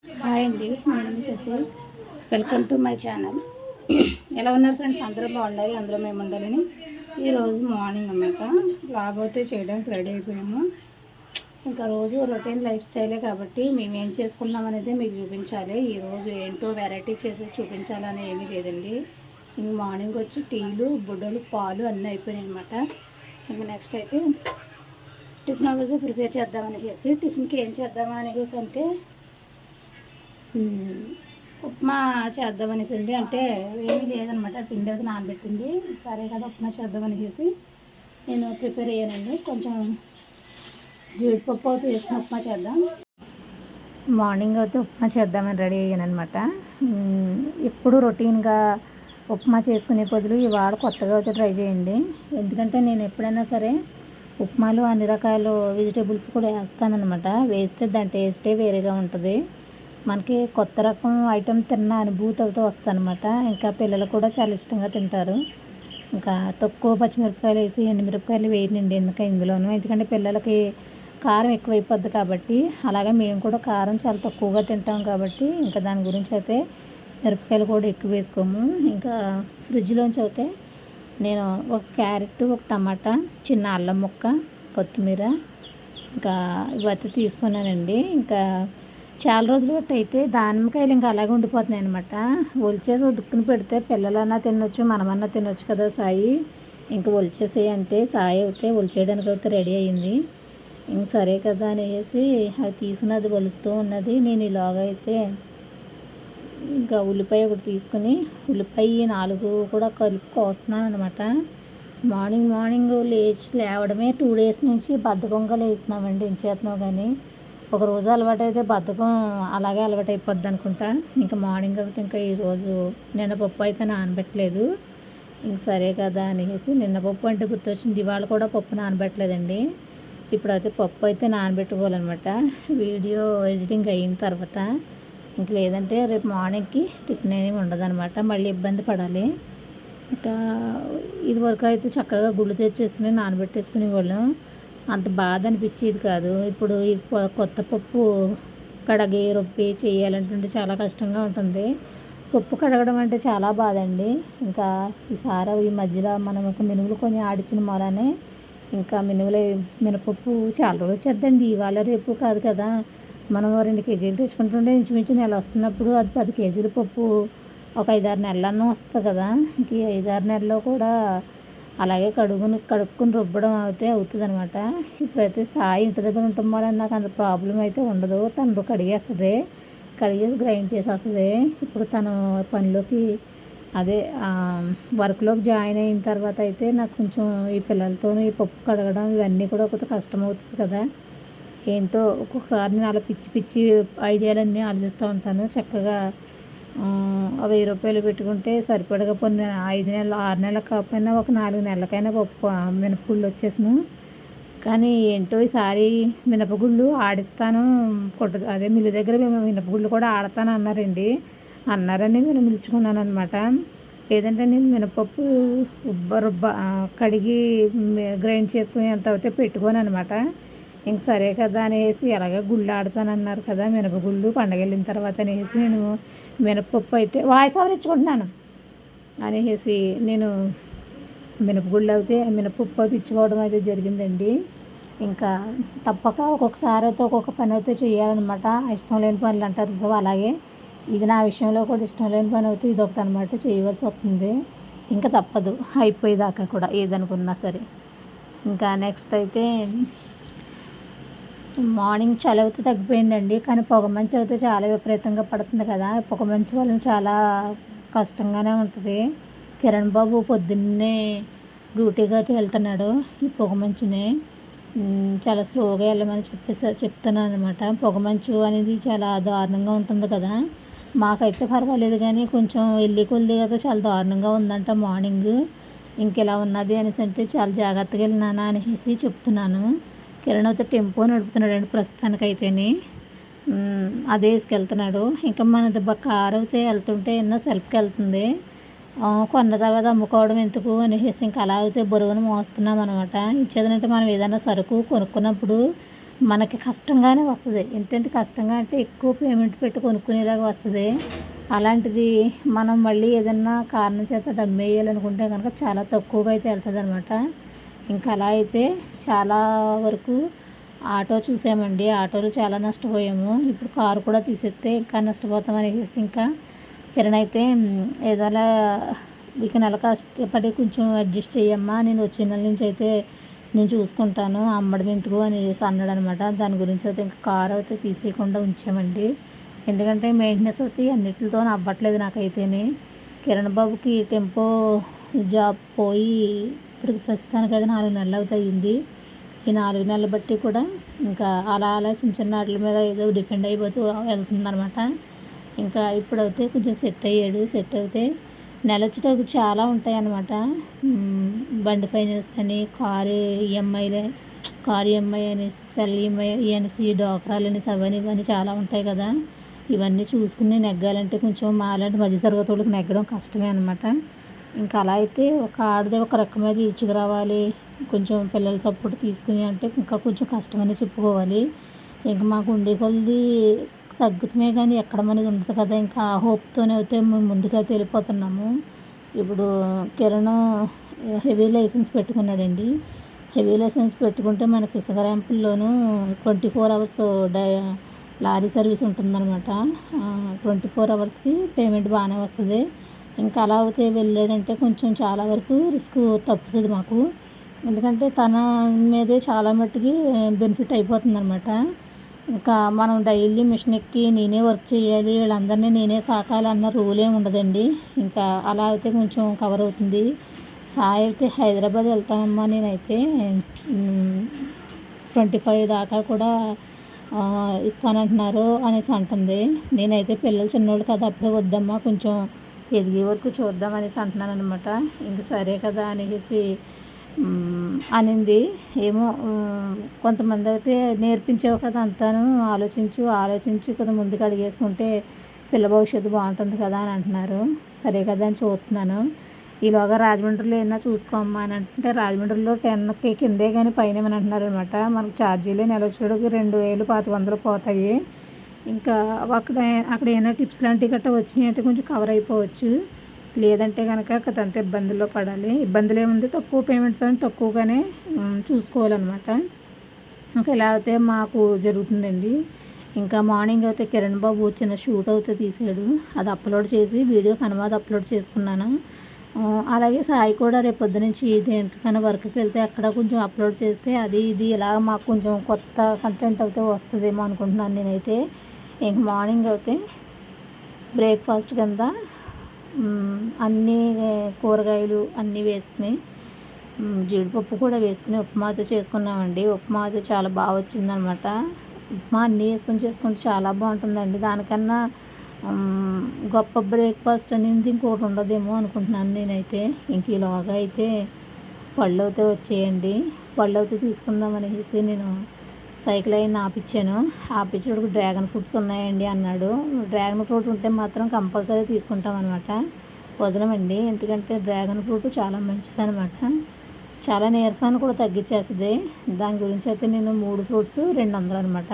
Hi అండి, నేను మీ Sashi. Welcome to my channel. ఎలా ఉన్నారు ఫ్రెండ్స్? అందరూ బాగుండాలి, అందరూ మేము ఉండాలని. ఈరోజు మార్నింగ్ అన్నమాట బ్లాగ్ అయితే చేయడానికి రెడీ అయిపోయాము. ఇంకా రోజు రొటీన్ లైఫ్ స్టైలే కాబట్టి మేము ఏం చేసుకున్నాం అనేది మీకు చూపించాలి. ఈరోజు ఏంటో వెరైటీ చేసేసి చూపించాలని ఏమీ లేదండి. ఇంక మార్నింగ్ వచ్చి టీలు, బుడ్డలు, పాలు అన్నీ అయిపోయాయి అనమాట. ఇంకా నెక్స్ట్ అయితే టిఫిన్ అయితే ప్రిపేర్ చేద్దామనేసి, టిఫిన్కి ఏం చేద్దామనేసి అంటే ఉప్మా చేద్దామనేసి అండి. అంటే ఏమీ లేదనమాట, పిండి అయితే నానబెట్టింది. సరే కదా ఉప్మా చేద్దామనేసి నేను ప్రిపేర్ అయ్యానండి. కొంచెం జీడిపప్పు అయితే వేసుకుని ఉప్మా చేద్దాం. మార్నింగ్ అయితే ఉప్మా చేద్దామని రెడీ అయ్యానమాట. ఎప్పుడు రొటీన్గా ఉప్మా చేసుకునే బదులు ఇవాళ కొత్తగా అయితే ట్రై చేయండి. ఎందుకంటే నేను ఎప్పుడైనా సరే ఉప్మాలో అన్ని రకాల వెజిటేబుల్స్ కూడా వేస్తానమాట. వేస్తే దాని టేస్టే వేరేగా ఉంటుంది. మనకి కొత్త రకం ఐటెం తిన్న అనుభూతి అవుతూ వస్తుందన్నమాట. ఇంకా పిల్లలు కూడా చాలా ఇష్టంగా తింటారు. ఇంకా తక్కువ పచ్చిమిరపకాయలు వేసి ఎండుమిరపకాయలు వేయనండి ఇందులోనూ, ఎందుకంటే పిల్లలకి కారం ఎక్కువైపోద్ది కాబట్టి. అలాగే మేము కూడా కారం చాలా తక్కువగా తింటాం కాబట్టి ఇంకా దాని గురించి అయితే మిరపకాయలు కూడా ఎక్కువ వేసుకోము. ఇంకా ఫ్రిడ్జ్లోంచి అయితే నేను ఒక క్యారెట్, ఒక టమాటా, చిన్న అల్లం ముక్క, కొత్తిమీర ఇంకా ఇవైతే తీసుకున్నానండి. ఇంకా చాలా రోజులు బట్టి అయితే దానిమ్మకాయలు ఇంకా అలాగే ఉండిపోతున్నాయి అనమాట. ఒలిచేసి దుక్కుని పెడితే పిల్లలన్నా తినొచ్చు, మనమన్నా తినొచ్చు కదా సాయి. ఇంకా ఒలిచేసి అంటే సాయి అయితే ఒలిచేయడానికి అయితే రెడీ అయ్యింది. ఇంక సరే కదా అనేసి అది తీసుకున్నది ఒలుస్తూ ఉన్నది. నేను ఇలాగ అయితే ఇంకా ఉల్లిపాయ ఒకటి తీసుకుని ఉల్లిపాయ 4 కూడా కలిపి కోస్తున్నాను అనమాట. మార్నింగ్ లేవడమే 2 డేస్ నుంచి బద్ధకంగా లేస్తున్నామండి. ఏం చేస్తున్నావు కానీ ఒక రోజు అలవాటు అయితే బద్ధకం అలాగే అలవాటు అయిపోద్ది అనుకుంటా. ఇంకా మార్నింగ్ అయితే ఇంకా ఈరోజు నిన్న పప్పు అయితే నానబెట్టలేదు. ఇంక సరే కదా అనేసి నిన్న పప్పు అంటే గుర్తొచ్చింది, ఇవాళ కూడా పప్పు నానబెట్టలేదండి. ఇప్పుడైతే పప్పు అయితే నానబెట్టుకోవాలన్నమాట వీడియో ఎడిటింగ్ అయిన తర్వాత. ఇంక లేదంటే రేపు మార్నింగ్కి టిఫిన్ ఏమి ఉండదన్నమాట, మళ్ళీ ఇబ్బంది పడాలి. ఇంకా ఇదివరకు అయితే చక్కగా గుళ్ళు తెచ్చేసుకుని నానబెట్టేసుకునేవాళ్ళం, అంత బాధ అనిపించేది కాదు. ఇప్పుడు ఈ కొత్త పప్పు కడిగి రుబ్బి చేయాలంటుంటే చాలా కష్టంగా ఉంటుంది. పప్పు కడగడం అంటే చాలా బాధ అండి. ఇంకా ఈసారి ఈ మధ్యలో మనం ఒక మినుములు కొని ఆడించిన మూలనే ఇంకా మినపప్పు చాలా రోజులు వచ్చేద్దండి. ఇవాళ రేపు కాదు కదా, మనం 2 కేజీలు తెచ్చుకుంటుంటే ఇంచుమించు నెల వస్తున్నప్పుడు అది 10 కేజీల పప్పు ఒక 5-6 నెలలన్నా వస్తుంది కదా. ఇంక ఈ 5-6 నెలల్లో కూడా అలాగే కడుక్కుని రుబ్బడం అయితే అవుతుంది అనమాట. ఇప్పుడైతే సాయి ఇంటి దగ్గర ఉండటం వల్ల నాకు అంత ప్రాబ్లం అయితే ఉండదు. తను కడిగేసి గ్రైండ్ చేసేస్తుంది. ఇప్పుడు తను పనిలోకి అదే వర్క్లోకి జాయిన్ అయిన తర్వాత అయితే నాకు కొంచెం ఈ పిల్లలతో ఈ పప్పు కడగడం ఇవన్నీ కూడా కొంత కష్టం అవుతుంది కదా. ఏంటో ఒక్కొక్కసారి నేను అలా పిచ్చి ఐడియాలన్నీ ఆలోచిస్తూ ఉంటాను. చక్కగా 1000 రూపాయలు పెట్టుకుంటే సరిపడగా కొన్ని 5 నెలలు 6 నెలలకు కాకపోయినా ఒక 4 నెలలకైనా పప్పు మినపగుళ్ళు వచ్చేసాను. కానీ ఏంటో ఈసారి మినపగుళ్ళు ఆడిస్తాను అదే మిల్లు దగ్గర మేము మినపగుళ్ళు కూడా ఆడతాను అన్నారని నేను పిలుచుకున్నాను అనమాట. లేదంటే నేను మినపప్పు కడిగి గ్రైండ్ చేసుకుని అంత అయితే పెట్టుకోను అనమాట. ఇంక సరే కదా అనేసి ఎలాగ గుళ్ళు ఆడతానన్నారు కదా మినపగుళ్ళు పండగ వెళ్ళిన తర్వాత అనేసి నేను మినపప్పు అయితే వాయిస్ ఓవర్ ఇచ్చుకుంటున్నాను అనేసి నేను మినపప్పు అయితే ఇచ్చుకోవడం అయితే జరిగిందండి. ఇంకా తప్పక ఒక్కొక్కసారి అయితే ఒక్కొక్క పని అయితే చేయాలన్నమాట. ఇష్టం లేని పనులు అంటారు సో అలాగే ఇది నా విషయంలో కూడా ఇష్టం లేని పని అయితే ఇది ఒకటి అనమాట, చేయవలసి వస్తుంది. ఇంకా తప్పదు అయిపోయేదాకా కూడా ఏదనుకున్నా సరే. ఇంకా నెక్స్ట్ అయితే మార్నింగ్ చలి అయితే తగ్గిపోయిందండి, కానీ పొగమంచు అయితే చాలా విపరీతంగా పడుతుంది కదా. పొగమంచు వల్ల చాలా కష్టంగానే ఉంటుంది. కిరణ్ బాబు పొద్దున్నే డ్యూటీగా అయితే వెళ్తున్నాడు. ఈ పొగమంచుని చాలా స్లోగా వెళ్ళమని చెప్తున్నాను అనమాట. పొగమంచు అనేది చాలా దారుణంగా ఉంటుంది కదా. మాకైతే పర్వాలేదు కానీ కొంచెం వెళ్ళి కొద్ది కదా చాలా దారుణంగా ఉందంట మార్నింగ్. ఇంకెలా ఉన్నది అనేసి అంటే చాలా జాగ్రత్తగా వెళ్ళినానా అనేసి చెప్తున్నాను. కిరణ్ అయితే టెంపో నడుపుతున్నాడండి ప్రస్తుతానికైతేనే, అదే వేసుకెళ్తున్నాడు. ఇంకా మన కారు అయితే వెళ్తుంటే ఎన్నో సెల్ఫ్కి వెళ్తుంది. కొన్న తర్వాత అమ్ముకోవడం ఎందుకు అనేసి ఇంకా అలా అయితే బరువును మోస్తున్నాం అనమాట. ఇచ్చేదంటే మనం ఏదైనా సరుకు కొనుక్కున్నప్పుడు మనకి కష్టంగానే వస్తుంది. ఎంతంటే కష్టంగా అంటే ఎక్కువ పేమెంట్ పెట్టి కొనుక్కునేలాగా వస్తుంది. అలాంటిది మనం మళ్ళీ ఏదన్నా కారణం చేత అది అమ్మేయాలనుకుంటే కనుక చాలా తక్కువగా అయితే వెళ్తుందనమాట. ఇంకా అలా అయితే చాలా వరకు ఆటో చూసామండి. ఆటోలో చాలా నష్టపోయాము. ఇప్పుడు కారు కూడా తీసేస్తే ఇంకా నష్టపోతాం అనేసి ఇంకా కిరణ్ అయితే ఏదోలా ఇక నెల కష్టపడి కొంచెం అడ్జస్ట్ చెయ్యమ్మా, నేను వచ్చే నెల నుంచి అయితే నేను చూసుకుంటాను, అమ్మడం ఎందుకు అనేసి అన్నాడు అనమాట. దాని గురించి అయితే ఇంకా కారు అయితే తీసేయకుండా ఉంచామండి. ఎందుకంటే మెయింటెనెన్స్ అయితే అన్నిటితో అవ్వట్లేదు నాకైతేనే. కిరణ్ బాబుకి టెంపో జాబ్ పోయి ఇప్పుడు ప్రస్తుతానికి అయితే 4 నెలలు అవుతాయింది. ఈ 4 నెలలు బట్టి కూడా ఇంకా అలా అలా చిన్న చిన్న వాటి మీద ఏదో డిపెండ్ అయిపోతూ వెళ్తుందనమాట. ఇంకా ఇప్పుడైతే కొంచెం సెట్ అయ్యాడు. సెట్ అయితే నెలొచ్చేటప్పుడు చాలా ఉంటాయి అన్నమాట. బండి ఫైనాన్స్ అని, కారు ఈఎంఐలే, కారు ఈఎంఐ అనేసి, సెల్ ఈఎంఐ అనేసి, డ్వాక్రాలు అనేసి అవన్నీ ఇవన్నీ చాలా ఉంటాయి కదా. ఇవన్నీ చూసుకుని నెగ్గాలంటే కొంచెం మాలాంటి మధ్య తరగతి వాళ్ళకి నెగ్గడం కష్టమే అనమాట. ఇంకా అలా అయితే ఒక ఆడదే ఒక రెక్క మీద ఈడ్చుకు రావాలి, కొంచెం పిల్లల సపోర్ట్ తీసుకుని అంటే ఇంకా కొంచెం కష్టమని చెప్పుకోవాలి. ఇంక మాకు ఉండే కొలది తగ్గుతమే కానీ ఎక్కడ మనది ఉండదు కదా. ఇంకా ఆ హోప్తోనే అయితే మేము ముందుకైతే వెళ్ళిపోతున్నాము. ఇప్పుడు కిరణ్ హెవీ లైసెన్స్ పెట్టుకున్నాడండి. హెవీ లైసెన్స్ పెట్టుకుంటే మనకి ఇసుక ర్యాంపుల్లోనూ 24 అవర్స్ లారీ సర్వీస్ ఉంటుందన్నమాట. 24 అవర్స్కి పేమెంట్ బాగానే వస్తుంది. ఇంకా అలా అయితే వెళ్ళాడంటే కొంచెం చాలా వరకు రిస్క్ తప్పుతుంది మాకు. ఎందుకంటే తన మీదే చాలా మట్టుకి బెనిఫిట్ అయిపోతుందన్నమాట. ఇంకా మనం డైలీ మిషన్ ఎక్కి నేనే వర్క్ చేయాలి, వీళ్ళందరినీ నేనే సాకాలి అన్న రూల్ ఏమి ఉండదండి. ఇంకా అలా అయితే కొంచెం కవర్ అవుతుంది. సాయి అయితే హైదరాబాద్ వెళ్తానమ్మా నేనైతే 25 దాకా కూడా ఇస్తానంటున్నారు అనేసి అంటుంది. నేనైతే పిల్లలు చిన్నోళ్ళు కదా, అప్పుడే వద్దమ్మా కొంచెం ఎదిగే వరకు చూద్దాం అనేసి అంటున్నాను అనమాట. ఇంక సరే కదా అనేసి అనింది. ఏమో కొంతమంది అయితే నేర్పించావు కదా అంతాను, ఆలోచించి కొంత ముందుకు అడిగేసుకుంటే పిల్ల భవిష్యత్తు బాగుంటుంది కదా అని అంటున్నారు. సరే కదా అని చూస్తున్నాను. ఈలోగా రాజమండ్రిలో ఏమన్నా చూసుకోమ్మా అని అంటే రాజమండ్రిలో 10కి కిందే కానీ పైన ఏమని అంటున్నారు అనమాట. మనకు ఛార్జీలే నెలొచ్చేటికి 2,500 పోతాయి. ఇంకా అక్కడ ఏమైనా టిప్స్ లాంటివి గట్రా వచ్చినాయి అంటే కొంచెం కవర్ అయిపోవచ్చు. లేదంటే కనుక అంత ఇబ్బందుల్లో పడాలి. ఇబ్బందులు ఏముంది, తక్కువ పేమెంట్తో తక్కువగానే చూసుకోవాలన్నమాట. ఇంకా ఇలా అయితే మాకు జరుగుతుందండి. ఇంకా మార్నింగ్ అయితే కిరణ్ బాబు చిన్న షూట్ అయితే తీసాడు. అది అప్లోడ్ చేసి వీడియో కనుమాది అప్లోడ్ చేసుకున్నాను. అలాగే సాయి కూడా రేపు పొద్దు నుంచి దేనికైనా వర్క్కి వెళ్తే అక్కడ కొంచెం అప్లోడ్ చేస్తే అది ఇది ఇలా మాకు కొంచెం కొత్త కంటెంట్ అయితే వస్తుందేమో అనుకుంటున్నాను నేనైతే. ఇంక మార్నింగ్ అయితే బ్రేక్ఫాస్ట్ కింద అన్నీ కూరగాయలు అన్నీ వేసుకుని జీడిపప్పు కూడా వేసుకుని ఉప్మా అయితే చేసుకున్నామండి. ఉప్మా అయితే చాలా బాగా వచ్చిందనమాట. ఉప్మా అన్నీ వేసుకొని చేసుకుంటే చాలా బాగుంటుందండి. దానికన్నా గొప్ప బ్రేక్ఫాస్ట్ అనేది ఇంకోటి ఉండదేమో అనుకుంటున్నాను నేనైతే. ఇంక ఈలోగా అయితే పళ్ళు అయితే వచ్చేయండి. పళ్ళు అయితే తీసుకుందాం అనేసి నేను సైకిల్ అయినా ఆపించేటప్పుడు డ్రాగన్ ఫ్రూట్స్ ఉన్నాయండి అన్నాడు. డ్రాగన్ ఫ్రూట్ ఉంటే మాత్రం కంపల్సరీ తీసుకుంటాం అనమాట, వదలమండి. ఎందుకంటే డ్రాగన్ ఫ్రూట్ చాలా మంచిదనమాట. చాలా నీరసాన్ని కూడా తగ్గించేస్తుంది. దాని గురించి అయితే నేను 3 ఫ్రూట్స్ 200 అనమాట.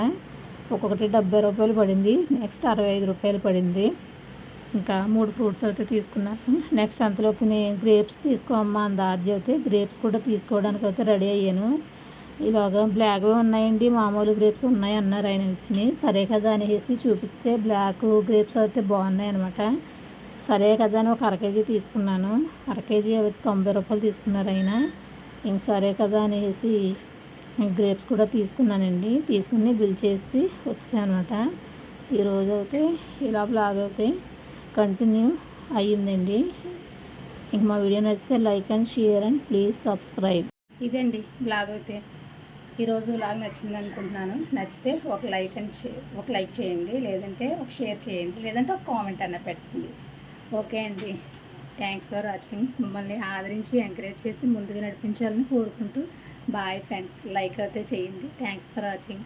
ఒక్కొక్కటి 70 రూపాయలు పడింది. నెక్స్ట్ 65 రూపాయలు పడింది. ఇంకా 3 ఫ్రూట్స్ అయితే తీసుకున్నాను. నెక్స్ట్ అంతలోకి నేను గ్రేప్స్ తీసుకోమ్మా అంద ఆద్య అయితే గ్రేప్స్ కూడా తీసుకోవడానికి అయితే రెడీ అయ్యాను. ఇలాగా బ్లాక్ ఉన్నాయండి, మామూలు గ్రేప్స్ ఉన్నాయి అన్నారు ఆయన అయితే. సరే కదా అనేసి చూపిస్తే బ్లాక్ గ్రేప్స్ అయితే బాగున్నాయి అనమాట. సరే కదా అని ఒక 1/2 కేజీ తీసుకున్నాను. 1/2 కేజీ అయితే 90 రూపాయలు తీసుకున్నారు ఆయన. ఇంక సరే కదా అనేసి గ్రేప్స్ కూడా తీసుకున్నానండి. తీసుకుని బిల్ చేసి వచ్చాను అనమాట. ఈరోజు అయితే ఇలా బ్లాగ్ అయితే కంటిన్యూ అయ్యిందండి. ఇంక మా వీడియో నచ్చితే like and share and please subscribe. ఇదండి బ్లాగ్ అయితే. ఈరోజు బ్లాగ్ నచ్చింది అనుకుంటున్నాను. నచ్చితే ఒక లైక్ చేయండి, లేదంటే ఒక షేర్ చేయండి, లేదంటే ఒక కామెంట్ అన్న పెట్టండి. ఓకే అండి, థ్యాంక్స్ ఫర్ వాచింగ్. మిమ్మల్ని ఆదరించి ఎంకరేజ్ చేసి ముందుకు నడిపించాలని కోరుకుంటూ బాయ్ ఫ్రెండ్స్. లైక్ అయితే చేయండి. Thanks for watching.